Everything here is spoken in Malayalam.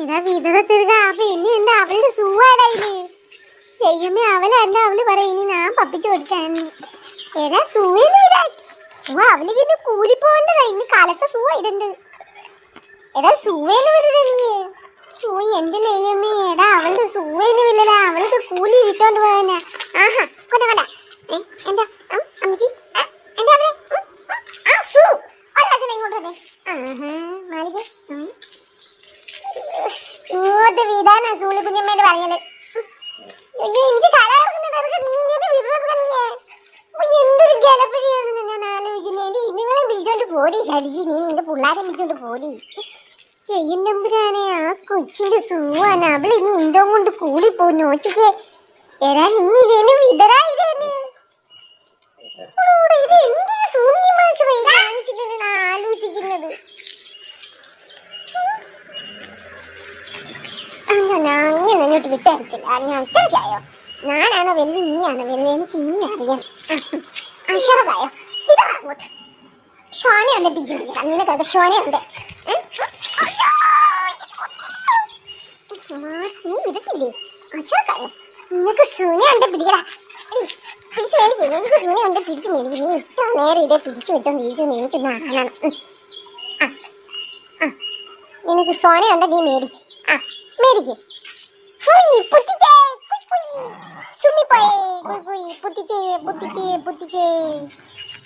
ഇതാ വിധവ തിരുക അപ്പൊ ഇനി എന്താ അവളുടെ സൂവാടായില്ലേ? ദൈവമേ, അവളല്ല, അവള് പറയും ഇനി ഞാൻ പപ്പിച്ചു കൊടുത്താന്ന്. ഏതാ സൂവന്ന് വിടാൻ? അവൾക്ക് ഇന്ന് കൂടി പോകണ്ടതാ, ഇന്ന് കാലത്തെ സൂവ ഇടണ്ട്. എടാ സൂവേന്ന് വിടരുത് നീ. ഓ എന്റെ ദൈവമേ, എടാ അവളുടെ സൂവേന്ന് വില്ലടാ, അവൾക്ക് കൂലി ഇട്ടോണ്ട് പോകാനാ. ആഹാ കൊണ്ട കൊണ്ട. എന്താ അമ്മച്ചി എന്താ അവിടെ? ആ സൂ ഇങ്ങോട്ട് വന്നേ. ആഹാ മാലിക ഇങ്ങോട്ട് വീടാനാ സൂളി കുഞ്ഞമ്മേട് പറഞ്ഞത്. എന്തൊരു ഗലപ്പഴിയാണെന്ന് ഞാൻ ആലോചിച്ചില്ലേ. നിങ്ങളെ വിളിച്ചോണ്ട് പോടി ഷടിജി, നീ നിന്റെ പിള്ളേരെ വിളിച്ചോണ്ട് പോടി. ചെയ്യുന്നമ്പുരാനെ, ആ കൊച്ചിന്റെ സൂവാണ്. അവള് ഇനി ഇന്തോ കൊണ്ട് കൂടി പോകും നോച്ചിക്ക്. എടാ നീ ഇതിന് വിതറായിരേന്ന് ഇത് എന്തൊരു ശൂന്യമാസമായി കാണിച്ചിട്ടുണ്ടെന്ന് ആലോചിക്കുന്നത്. അങ്ങനെ അങ്ങോട്ട് വിട്ടയച്ചില്ല. ഞാൻ അത്രയ്ക്കായോ? ഞാനാണോ വലുത്, നീയാണോ വലുത്? എനിക്ക് ഇനി അറിയാം. അശറതായോ? ഇതാ അങ്ങോട്ട് ഷോനയുണ്ട്, പിടിച്ചു പിടിക്കാം. നിനക്കത് ഷോനയുണ്ട്. നീ വിടത്തില്ലേ? അശറതായോ? നിനക്ക് സൂനയുണ്ട്, പിടിക്കടാ. പിടിച്ചു മേടിക്കും. നിനക്ക് സൂനയുണ്ട്, പിടിച്ചു മേടിക്കും. നീ ഇത്ര നേരം ഇതേ പിടിച്ചു വെച്ചോണ്ടിരിച്ചു. എനിക്കൊന്ന് കാണണം. നിനക്ക് സോനയുണ്ട്, നീ മേടിക്കും. മേടിക്കും. പുത്തിക്കേ പുത്തിക്കേ പുത്തിക്കേ.